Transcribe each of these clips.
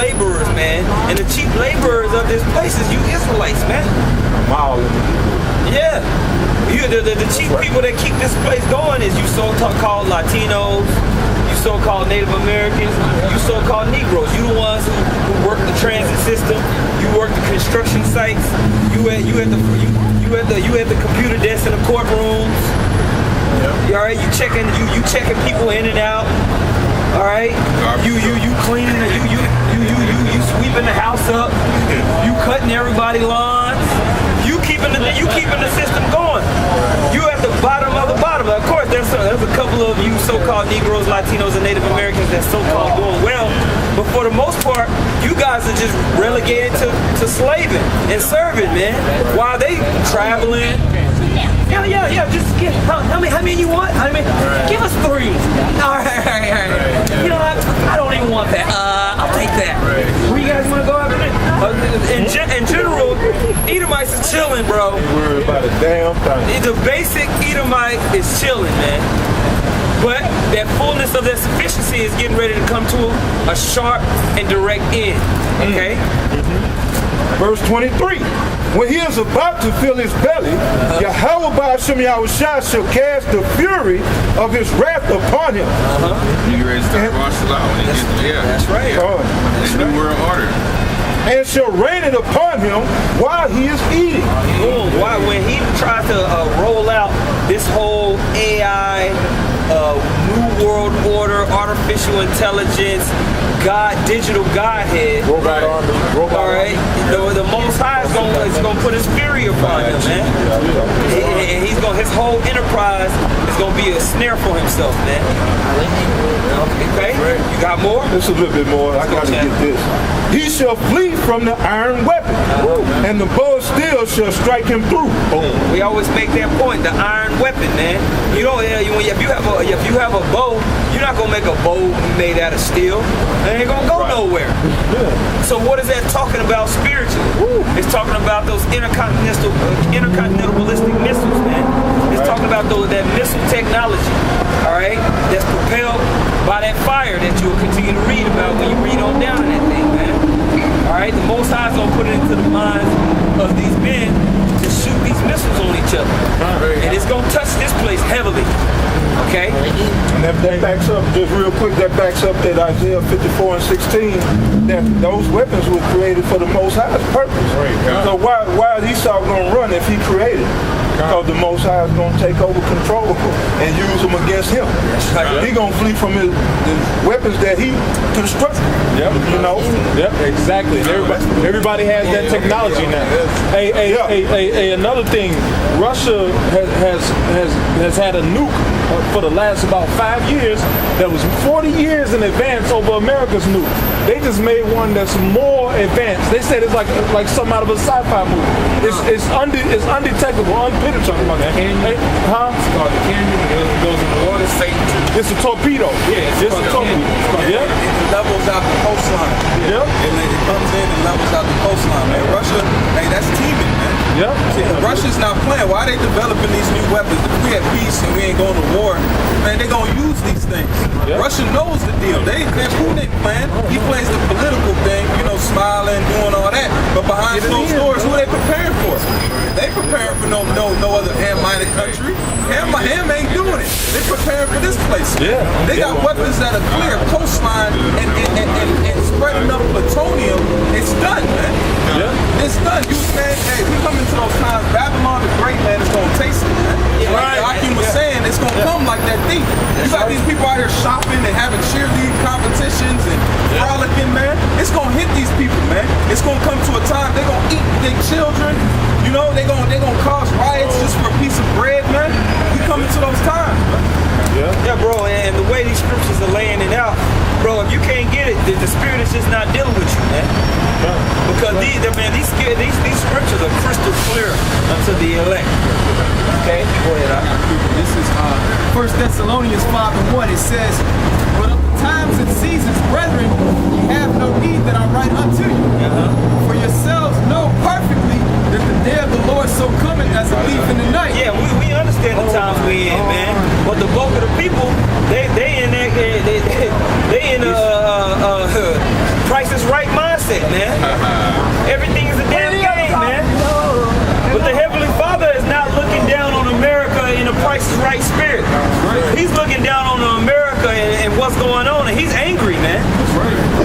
laborers, man. And the cheap laborers of this place is you Israelites, man. Yeah. The cheap people that keep this place going is you so-called Latinos, you so-called Native Americans, you so-called Negroes. You the ones who work the transit system, you work the construction sites, you at the computer desk in the courtrooms. Yep. All right, you checking people in and out. All right, you cleaning, you sweeping the house up, you cutting everybody's lawns. You keeping the system going. You at the bottom of the bottom. Of course, there's a couple of you so-called Negroes, Latinos, and Native Americans that so-called doing well. But for the most part, you guys are just relegated to slaving and serving, man. While they traveling. Yeah. Just get how many you want? Give us 3. All right. You know what? I don't even want that. I'll take that. Where you guys want to go after that? In general, Edomites is chilling, bro. Worry about a damn thing. The basic Edomite is chilling, man. But that fullness of their sufficiency is getting ready to come to a sharp and direct end. Okay? Verse 23. When he is about to fill his belly, Yahweh Ba'ashem Yahushua shall cast the fury of his wrath upon him. You ready to start martial law when he gets there? That's right. That's the world order. And shall rain it upon him while he is eating. Why? When he tries to roll out this whole AI, New World Order, artificial intelligence, digital Godhead. Robot army. All right. The Most High is gonna put his fury upon him, man. And his whole enterprise is gonna be a snare for himself, man. Okay. You got more? Just a little bit more. I gotta get this. He shall flee from the iron weapon, and the bow of steel shall strike him through. We always make that point. The iron weapon, man. You know, if you have a bow, you're not gonna make a bow made out of steel. It ain't gonna go nowhere. So what is that talking about spiritually? It's talking about those intercontinental ballistic missiles, man. It's talking about that missile technology, all right? That's propelled by that fire that you'll continue to read about when you read on down in that thing, man. All right, the Most High is gonna put it into the minds of these men to shoot these missiles on each other, and it's gonna touch this place heavily. Okay. And that backs up, just real quick, that backs up that Isaiah 54 and 16, that those weapons were created for the Most High's purpose. So why is Esau going to run if he created? Because the Most High is going to take over control and use them against him. He's going to flee from the weapons that he constructed. You know? Yep, exactly. Everybody has that technology now. Another thing, Russia has had a nuke for the last about 5 years that was 40 years in advance over America's nuke. They just made one that's more advanced. They said it's like something out of a sci-fi movie. It's undetectable, unpenetrable. It's called the canyon. It goes in the water. It's a torpedo. Yeah, it's a torpedo. It levels out the coastline. It comes in and levels out the coastline, man. Russia, that's teaming, man. Russia's not playing. Why are they developing these new weapons? If we had peace and we ain't going to war, man, they're going to use these things. Russia knows the deal. Putin ain't playing. He plays the political thing, smiling, doing all that. But behind closed doors, who are they preparing for? They preparing for no other ham-minded country. Ham ain't doing it. They're preparing for this place. They got weapons that are clear coastline and spreading up plutonium. It's done, man. It's done. You saying, hey, we come into those times, Babylon the Great, man, is going to taste it, man. Like Hakeem was saying, it's going to come like that thief. You got these people out here shopping and having cheerleading competitions and frolicking, man. It's going to hit these people, man. It's going to come to a time they're going to eat their children. They're going to cause riots just for a piece of bread, man. We coming to those times, man. Yeah, bro, and the way these scriptures are laying it out, bro, if you can't get it, the spirit is just not dealing with you, man. Because these scriptures are crystal clear unto the elect. Okay, go ahead. This is 1 Thessalonians 5:1. It says, "But of the times and seasons, brethren, ye have no need that I write unto you. For yourselves know perfectly that the day of the Lord so cometh as a thief in the night." Yeah, we understand the times we in, man. But the bulk of the people, they in Price is Right mindset, man. Everything is a damn game, man. But the Heavenly Father is not looking down on America in a Price is Right spirit. He's looking down on America and what's going on, and he's angry, man.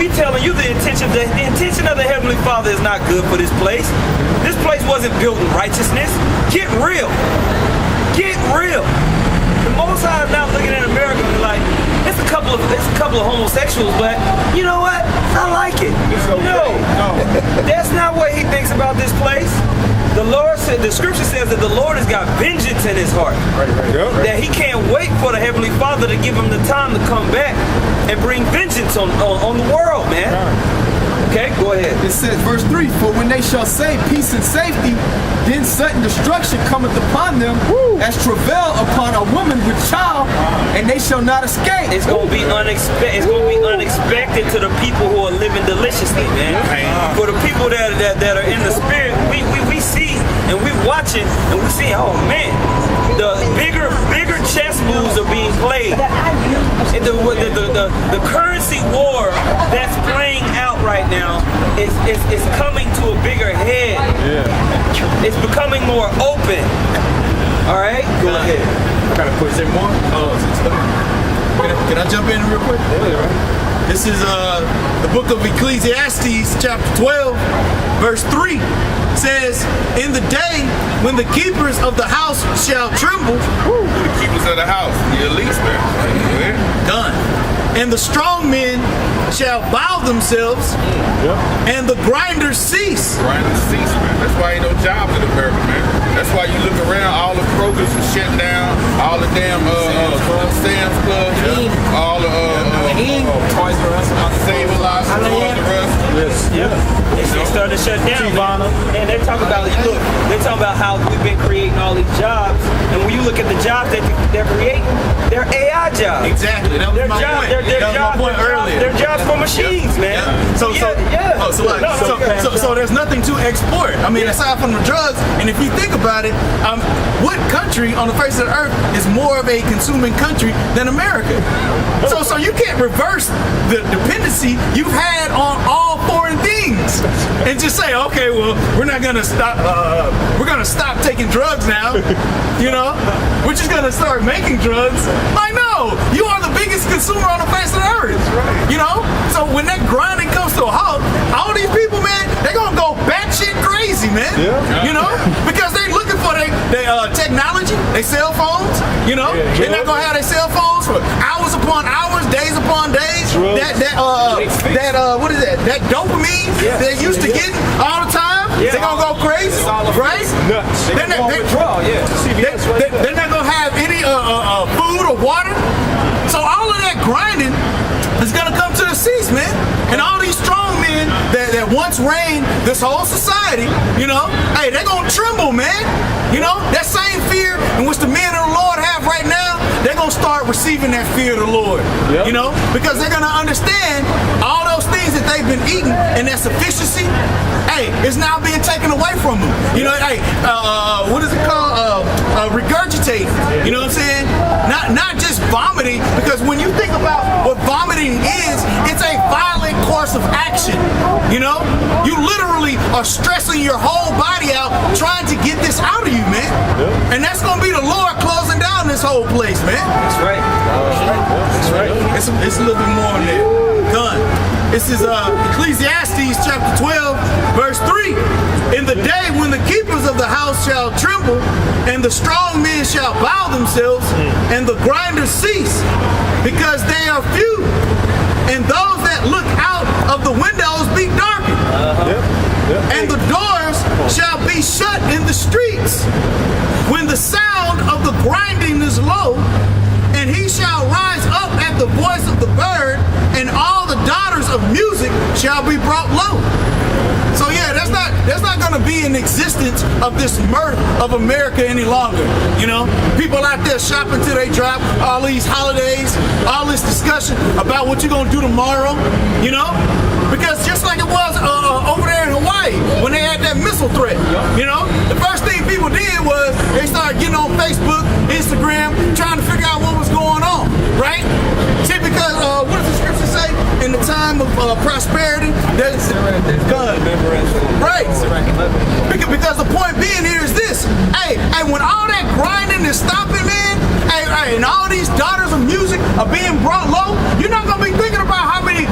We telling you the intention of the Heavenly Father is not good for this place. This place wasn't built in righteousness. Get real. Get real. The Most High is not looking at America and like, it's a couple of homosexuals, but you know what? I like it. No, that's not what he thinks about this place. The Lord said, the scripture says that the Lord has got vengeance in his heart. That he can't wait for the Heavenly Father to give him the time to come back and bring vengeance on the world, man. Okay, go ahead. It says, verse 3, for when they shall say peace and safety, then sudden destruction cometh upon them, as travail upon a woman with child, and they shall not escape. It's gonna be unexpected. It's gonna be unexpected to the people who are living deliciously, man. For the people that are in the spirit, we see and we watching and we see, oh man, the bigger chess moves are being played. And the currency war that's playing out right now is coming to a bigger head. Yeah. It's becoming more open. All right, go ahead. Kind of push it more. Can I jump in real quick? Yeah. This is the book of Ecclesiastes, chapter 12, verse 3. Says, in the day when the keepers of the house shall tremble. The keepers of the house, the elites, man. Done. And the strong men shall bow themselves, and the grinders cease. Grinders cease, man. That's why ain't no jobs in America, man. That's why you look around, all the Krogers are shut down, all the damn Sam's Club, all the Toys R Us, Save-A-Lot, Toys R Us. They started to shut down. And they're talking about, look, they're talking about how we've been creating all these jobs, and when you look at the jobs that they're creating, they're AI jobs. Exactly. That was my point. They're jobs for machines, man. So there's nothing to export. I mean, aside from the drugs, and if you think about it, what country on the face of the earth is more of a consuming country than America? So you can't reverse the dependency you've had on all foreign things and just say, okay, well, we're not gonna stop. We're gonna stop taking drugs now. You know, we're just gonna start making drugs. I know you are the biggest consumer on the face of the earth. You know, so when that grinding comes to a halt, all these people, man, they're gonna go batshit crazy, man. You know, because they're looking for their technology, their cell phones. You know, they're not gonna have their cell phones for hours upon hours, days upon days. What is that? That dopamine they're used to getting all the time. They're gonna go crazy, right? Nuts. They're not gonna have any food or water. So all of that grinding is gonna come to the cease, man. And all these strong men that once reigned this whole society, you know, hey, they're gonna tremble, man. You know, that same fear in which the men of the Lord have right now, they're gonna start receiving that fear of the Lord. You know, because they're gonna understand all those things that they've been eating and that sufficiency, hey, is now being taken away from them. You know, hey, what is it called? Regurgitating. You know what I'm saying? Not just vomiting, because when you think about what vomiting is, it's a violent course of action. You know, you literally are stressing your whole body out trying to get this out of you, man. And that's gonna be the Lord closing down this whole place, man. That's right. That's right. It's a little bit more than that. Done. This is Ecclesiastes chapter 12, verse 3. In the day when the keepers of the house shall tremble, and the strong men shall bow themselves, and the grinders cease, because they are few, and those that look out of the windows be darkened, and the doors shall be shut in the streets, when the sound of the grinding is low, and he shall rise up at the voice of the bird, and all the daughters of music shall be brought low. So yeah, that's not gonna be in existence of this mirth of America any longer. You know, people out there shopping till they drop, all these holidays, all this discussion about what you're gonna do tomorrow. You know, because just like it was over there in Hawaii when they had that missile threat. You know, the first thing people did was they started getting on Facebook, Instagram, trying to figure out what was going on, right? See, because what does the scripture say? In the time time of prosperity, there's gun. Right. Because the point being here is this. Hey, when all that grinding is stopping, man, hey, and all these daughters of music are being brought low, you're not gonna be thinking about how many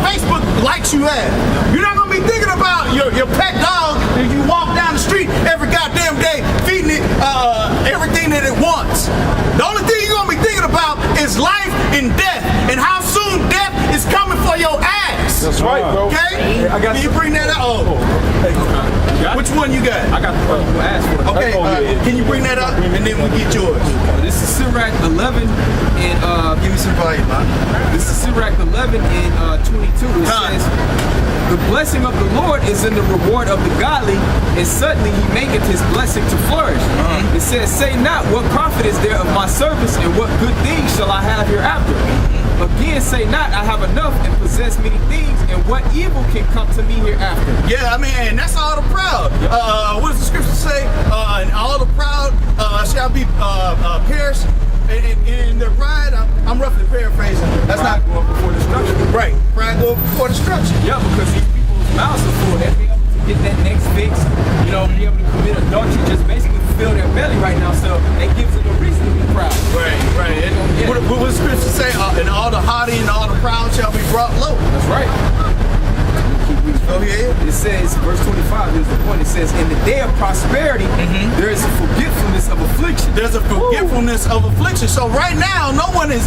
Facebook likes you have. You're not gonna be thinking about your pet dog that you walk down the street every goddamn day, feeding it everything that it wants. The only thing you're gonna be thinking about is life and death, and how soon death is coming for your ass. That's right, bro. Okay? Can you bring that up? Which one you got? I got the one you asked for. Okay, can you bring that up, and then we get yours. This is Sirach 11 and Give me some volume, man. this is Sirach 11 and 22. It says, "The blessing of the Lord is in the reward of the godly, and suddenly he maketh his blessing to flourish." It says, "Say not, what profit is there of my service, and what good things shall I have hereafter? Again, say not, I have enough and possess many things, and what evil can come to me hereafter?" Yeah, I mean, and that's all the proud. What does the scripture say? And all the proud shall be perished in their pride. I'm roughly paraphrasing. That's not going before destruction. right. Pride go before destruction. Yeah, because these people's mouths are full. They're able to get that next fix, be able to commit adultery, just basically fill their belly right now. So that gives them a reason to be proud. Right. And what does the scripture say? And all the haughty and all the proud shall be brought low. That's right. Go ahead. It says, verse 25, here's the point. It says, "In the day of prosperity, there is a forgetfulness of affliction." There's a forgetfulness of affliction. So right now, no one is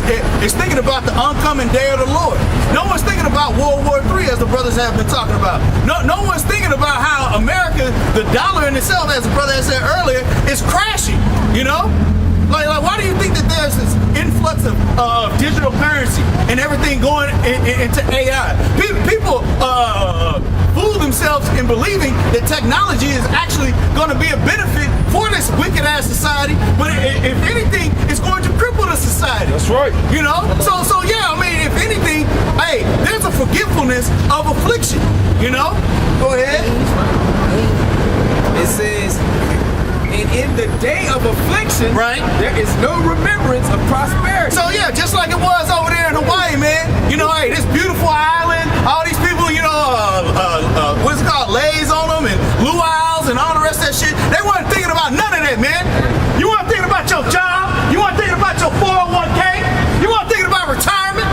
thinking about the oncoming day of the Lord. No one's thinking about World War III, as the brothers have been talking about. No one's thinking about how America, the dollar in itself, as the brother had said earlier, is crashing. Like, why do you think that there's this influx of digital currency and everything going into AI? People fool themselves in believing that technology is actually going to be a benefit for this wicked ass society, but if anything, it's going to cripple the society. That's right. So yeah, I mean, if anything, hey, there's a forgetfulness of affliction. Go ahead. It says, "And in the day of affliction, Right. there is no remembrance of prosperity." So yeah, just like it was over there in Hawaii, man. Hey, this beautiful island, all these people, what's it called, lays on them and luau's and all the rest of that shit. They weren't thinking about none of that, man. You weren't thinking about your job. You weren't thinking about your 401k. You weren't thinking about retirement.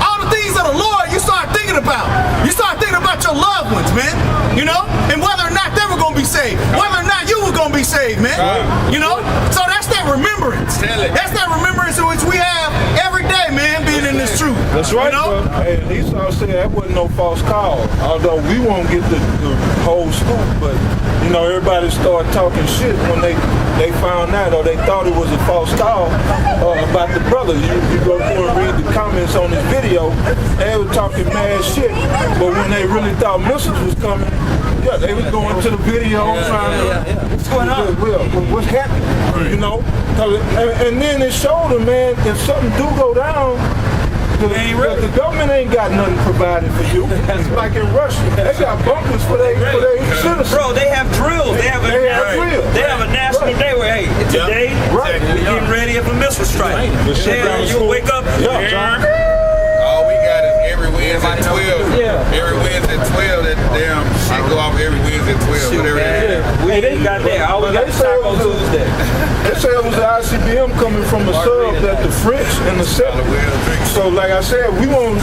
All the things of the Lord you start thinking about. You start thinking about your loved ones, man. And whether or not they were going to be saved, whether or not you were going to be saved, man. So that's that remembrance. That's that remembrance in which we have every day, man, being in this truth. That's right, bro. And Esau said that wasn't no false call. Although we won't get the whole scoop, but everybody started talking shit when they found out, or they thought it was a false call about the brother. You go through and read the comments on this video, they were talking mad shit. But when they really thought missiles was coming, yeah, they was going to the video trying to. What's going on? What's happening? And then it showed them, man, if something do go down, the government ain't got nothing provided for you. It's like in Russia, they got bunkers for their citizens. Bro, they have drills. They have a national day where, hey, today we're getting ready for a missile strike. You wake up. All we got is every Wednesday at 12. Every Wednesday at 12, that damn shit go off every Wednesday at 12. Whatever it is. We got there. All we got is Taco Tuesday. They said it was the ICBM coming from a sub that the French and the 70s. So like I said, we won't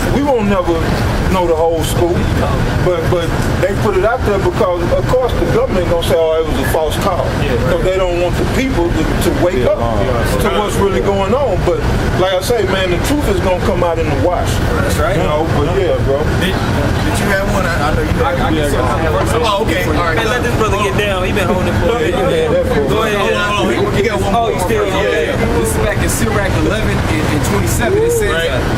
never know the whole scoop, but they put it out there because of course the government gonna say, oh, it was a false call, because they don't want the people to wake up to what's really going on. But like I say, man, the truth is gonna come out in the wash. That's right. But yeah, bro. Did you have one? I know you had one. Oh, okay. All right. Hey, let this brother get down. He been holding it for a minute. Go ahead. Hold on. You got one more. Oh, you still This is back in Sirach 11 and 27. It says,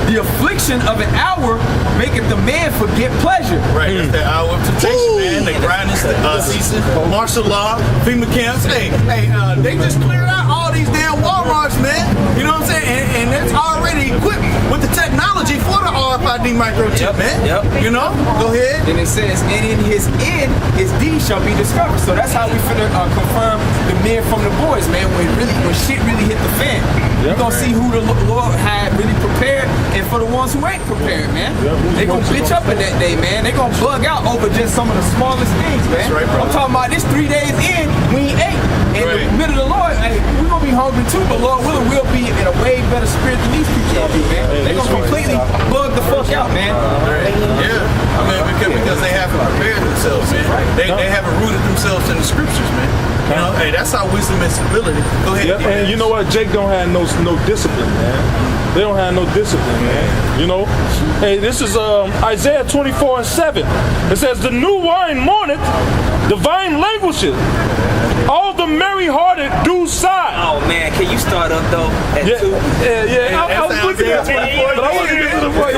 "The affliction of an hour maketh the man forget pleasure, It's that hour of temptation, man. They grinding season, martial law, FEMA camps. Hey, they just cleared out all these damn Walmarts, man. You know what I'm saying? And it's already equipped with the technology for the RFID microchip, man. Yep. You know? Go ahead. Then it says, and in his end, his deed shall be discovered. So that's how we finna confirm the men from the boys, man. When shit really hit the fan, you're gonna see who the Lord had really prepared, and for the ones who ain't prepared, man, they gonna bitch up in that day, man. They gonna bug out over just some of the smallest things, man. That's right, I'm talking about this 3 days in, we ain't ate. And the middle of the Lord, hey, we gonna be hungry too, but Lord willing, we'll be in a way better spirit than these people gonna be, man. They gonna completely bug the fuck out, man. Yeah. I mean, because they haven't prepared themselves, man. They haven't rooted themselves in the scriptures, man. You know, hey, that's our wisdom and stability. Go ahead. Yep. And you know what? Jake don't have no discipline, man. They don't have no discipline, man. You know? Hey, this is Isaiah 24:7. It says, the new wine mourneth, the vine languisheth. All the merry-hearted do sigh. Oh man, can you start up though at 2? Yeah. I was looking at it, but I want to get to the point.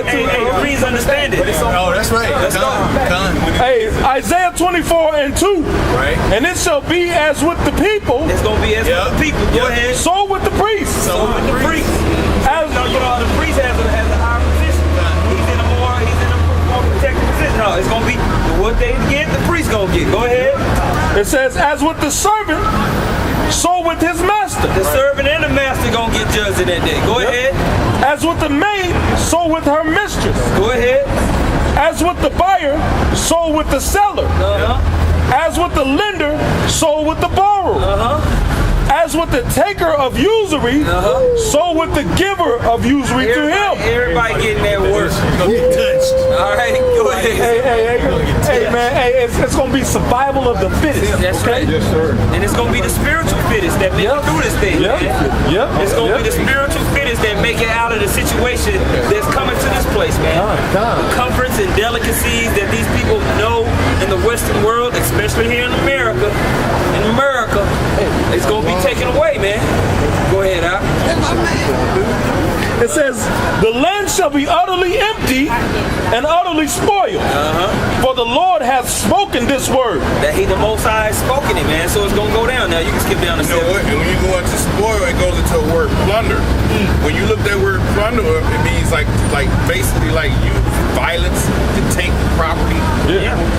Hey, please understand it. Oh, that's right. Hey, Isaiah 24:2. Right. And it shall be as with the people. It's gonna be as with the people. Go ahead. So with the priests. So with the priests. As you know, the priest has a higher position. He's in a more protected position. No, it's gonna be what they get, the priest gonna get. Go ahead. It says, as with the servant, so with his master. The servant and the master gonna get judged in that day. Go ahead. As with the maid, so with her mistress. Go ahead. As with the buyer, so with the seller. As with the lender, so with the borrower. As with the taker of usury, so with the giver of usury to him. Everybody getting that work. Gonna get touched. All right, go ahead. Hey, man, it's gonna be survival of the fittest. That's right. Yes, sir. And it's gonna be the spiritual fittest that make it through this thing, man. It's gonna be the spiritual fittest that make it out of the situation that's coming to this place, man. Comforts and delicacies that these people know in the Western world, especially here in America. It's gonna be taken away, man. Go ahead, Al. It says, the land shall be utterly empty and utterly spoiled. For the Lord hath spoken this word. That he the Most High has spoken it, man. So it's gonna go down now. You can skip down to 7. And when you go into spoil, it goes into a word plunder. When you look that word plunder up, it means like basically like use violence to take property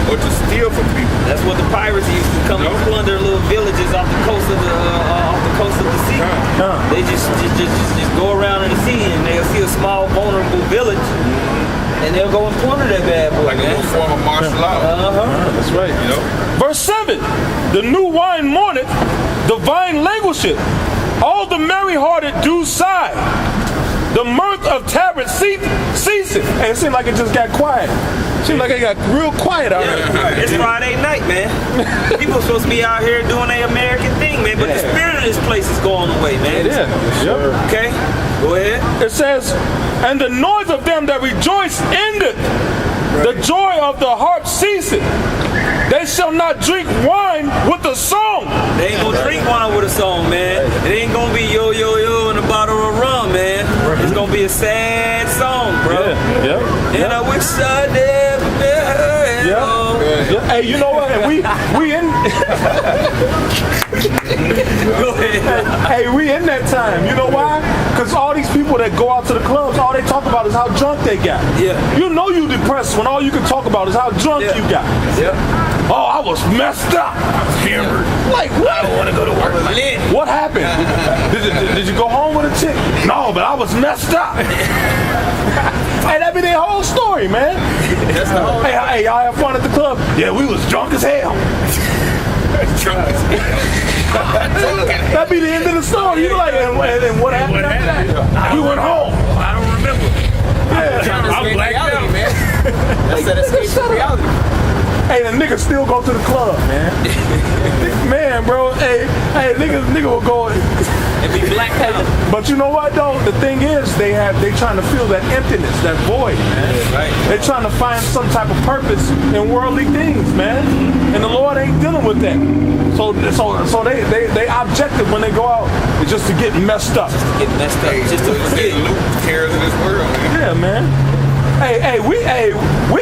or to steal from people. That's what the pirates used to come and plunder little villages off the coast of the sea. They just go around in the sea and they'll see a small vulnerable village and they'll go and plunder that bad boy, Like a little form of martial law. That's right. You know? Verse 7, the new wine mourneth, the vine languisheth. All the merry-hearted do sigh. The mirth of tyrants ceaseth. And it seemed like it just got quiet. Seemed like it got real quiet out here. It's Friday night, man. People supposed to be out here doing their American thing, man. But the spirit of this place is going away, man. It is. Okay? Go ahead. It says, and the noise of them that rejoice endeth. The joy of the harp ceaseth. They shall not drink wine with a song. They ain't gonna drink wine with a song, man. It ain't gonna be yo, yo, yo and a bottle of rum, man. It's gonna be a sad song, bro. And I wish I never met her. Hey, you know what? We in. Go ahead. Hey, we in that time. You know why? Because all these people that go out to the clubs, all they talk about is how drunk they got. You know you depressed when all you can talk about is how drunk you got. Oh, I was messed up. I was hammered. Like, what? I don't want to go to work. What happened? Did you go home with a chick? No, but I was messed up. Hey, that be their whole story, man. That's the whole Hey, y'all have fun at the club? Yeah, we was drunk as hell. That'd be the end of the story. You like, and what happened after that? We went home. I don't remember. I'm blacked out, man. That's that escape from reality. Hey, the nigga still go to the club, man. Man, bro. Hey, nigga will go and be blacked out. But you know what though? The thing is, they trying to feel that emptiness, that void, man. They're trying to find some type of purpose in worldly things, man. And the Lord ain't dealing with that. So they objective when they go out is just to get messed up. Just to get messed up. Just to get loot cares in this world. Yeah, man.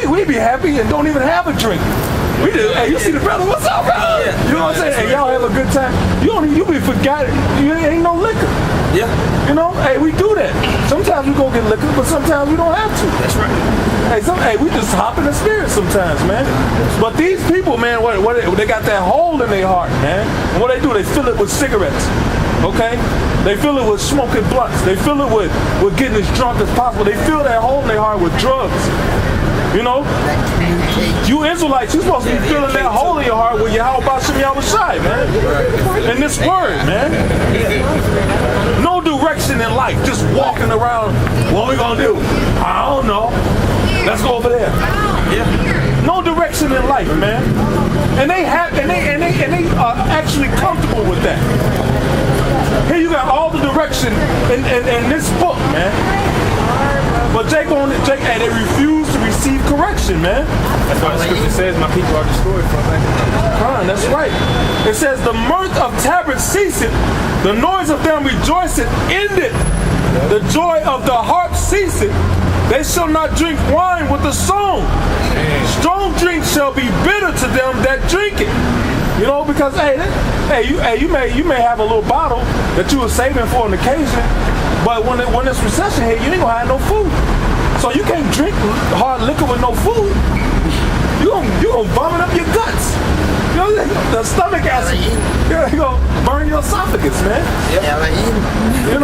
we be happy and don't even have a drink. We just, hey, you see the brother, what's up, brother? You know what I'm saying? Hey, y'all have a good time. You be forgotten. You ain't no liquor. Yeah. You know, hey, we do that. Sometimes we go get liquor, but sometimes we don't have to. That's right. Hey, we just hop in the spirit sometimes, man. But these people, man, they got that hole in their heart, man. And what they do, they fill it with cigarettes. Okay? They fill it with smoking blunts. They fill it with getting as drunk as possible. They fill that hole in their heart with drugs. You know? You Israelites, you're supposed to be filling that hole in your heart with Yahweh Bashim Yahushai, man. And this word, man. No direction in life, just walking around. What we gonna do? I don't know. Let's go over there. Yeah. No direction in life, man. And they are actually comfortable with that. Here you got all the direction in this book, man. But they refuse to receive correction, man. That's why the scripture says my people are destroyed from that. That's right. It says the mirth of tabrets ceaseth, the noise of them rejoiceth ended. The joy of the harp ceaseth. They shall not drink wine with the song. Strong drink shall be bitter to them that drink it. You know, because you may have a little bottle that you were saving for an occasion, but when this recession hit, you ain't gonna have no food. So you can't drink hard liquor with no food. You gonna vomit up your guts. You know, the stomach acid. You're gonna burn your esophagus, man. You know.